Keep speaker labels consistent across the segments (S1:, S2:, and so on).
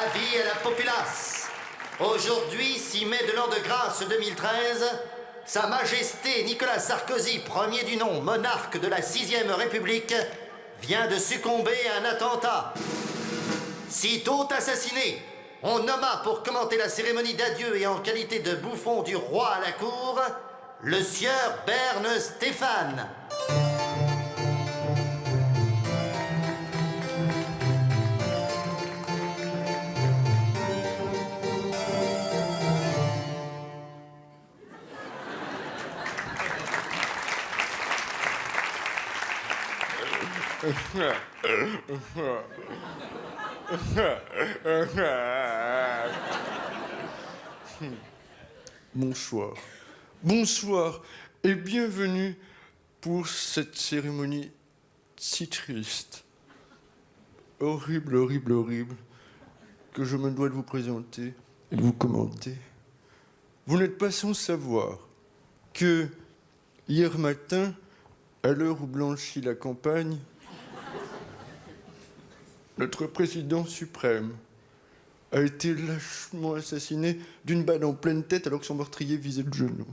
S1: Avis à la populace. Aujourd'hui, 6 mai de l'an de grâce 2013, Sa Majesté Nicolas Sarkozy, premier du nom, monarque de la 6e République, vient de succomber à un attentat. Sitôt assassiné, on nomma pour commenter la cérémonie d'adieu et en qualité de bouffon du roi à la cour, le sieur Berne Stéphane.
S2: Bonsoir. Bonsoir et bienvenue pour cette cérémonie si triste, horrible, horrible, horrible, que je me dois de vous présenter et de vous commenter. Vous n'êtes pas sans savoir que hier matin, à l'heure où blanchit la campagne, notre président suprême a été lâchement assassiné d'une balle en pleine tête alors que son meurtrier visait le genou.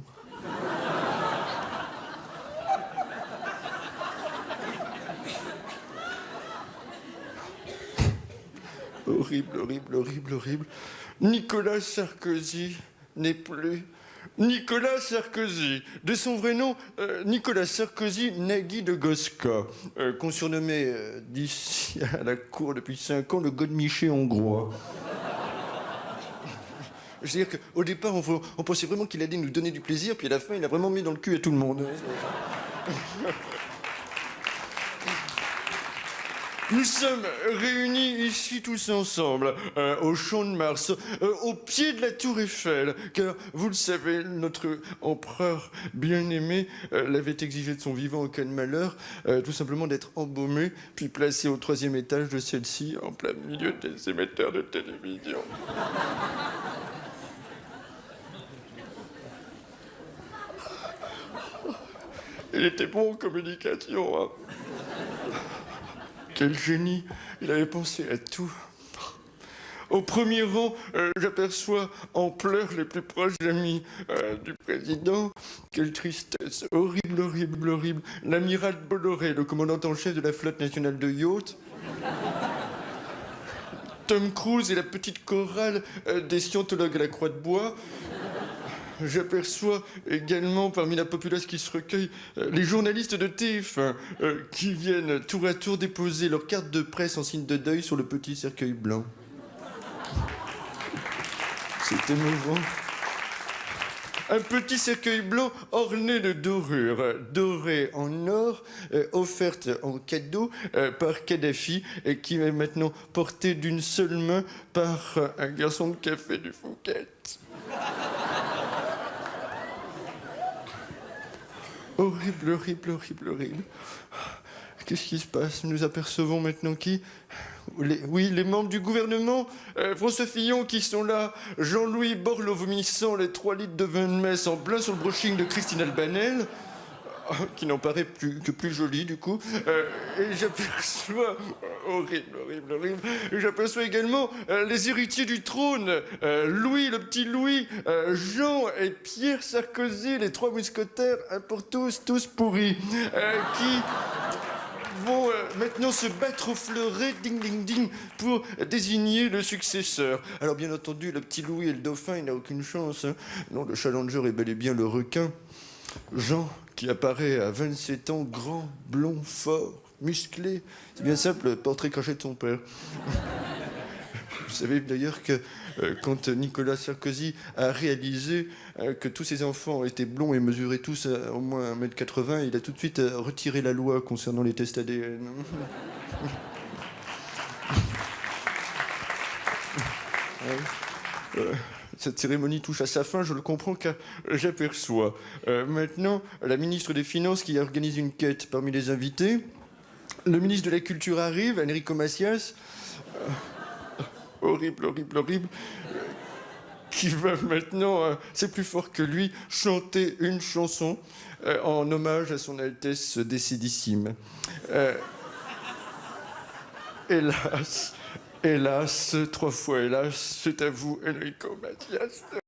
S2: Horrible, horrible, horrible, horrible. Nicolas Sarkozy n'est plus Nicolas Sarkozy. De son vrai nom, Nicolas Sarkozy Nagui de Goska, qu'on surnommait d'ici à la cour depuis 5 ans le godemiché hongrois. C'est-à-dire qu'au départ, on pensait vraiment qu'il allait nous donner du plaisir, puis à la fin, il a vraiment mis dans le cul à tout le monde. Nous sommes réunis ici tous ensemble, au Champ de Mars, au pied de la Tour Eiffel, car, vous le savez, notre empereur bien-aimé l'avait exigé de son vivant au cas de malheur, tout simplement d'être embaumé, puis placé au 3e étage de celle-ci, en plein milieu des émetteurs de télévision. Il était bon en communication, hein. Quel génie! Il avait pensé à tout. Au premier rang, j'aperçois en pleurs les plus proches amis du président. Quelle tristesse! Horrible, horrible, horrible. L'amiral Bolloré, le commandant en chef de la flotte nationale de yacht. Tom Cruise et la petite chorale des scientologues à la Croix de Bois. J'aperçois également parmi la populace qui se recueille les journalistes de TF1 qui viennent tour à tour déposer leur carte de presse en signe de deuil sur le petit cercueil blanc. C'est émouvant. Un petit cercueil blanc orné de dorures, doré en or, offerte en cadeau par Kadhafi, et qui est maintenant porté d'une seule main par un garçon de café du Fouquet. Horrible, horrible, horrible, horrible. Qu'est-ce qui se passe? Nous apercevons maintenant qui? Les membres du gouvernement. François Fillon qui sont là. Jean-Louis Borloo vomissant les 3 litres de vin de messe en plein sur le brushing de Christine Albanel. Qui n'en paraît que plus joli, du coup. Et j'aperçois... horrible, horrible, horrible. Et j'aperçois également les héritiers du trône. Louis, le petit Louis, Jean et Pierre Sarkozy, les 3 mousquetaires, un pour tous pourris, qui vont maintenant se battre au fleuret, ding, ding, ding, pour désigner le successeur. Alors, bien entendu, le petit Louis et le dauphin, il n'a aucune chance, hein. Non, le challenger est bel et bien le requin. Jean, qui apparaît à 27 ans, grand, blond, fort, musclé. C'est bien simple, le portrait caché de son père. Vous savez d'ailleurs que quand Nicolas Sarkozy a réalisé que tous ses enfants étaient blonds et mesuraient tous au moins 1m80, il a tout de suite retiré la loi concernant les tests ADN. Cette cérémonie touche à sa fin, je le comprends, car j'aperçois maintenant la ministre des Finances qui organise une quête parmi les invités. Le ministre de la Culture arrive, Enrico Macias. Horrible, horrible, horrible. Qui va maintenant, c'est plus fort que lui, chanter une chanson en hommage à son Altesse décédissime. Hélas, Hélas, 3 fois hélas, c'est à vous, Enrico Macias.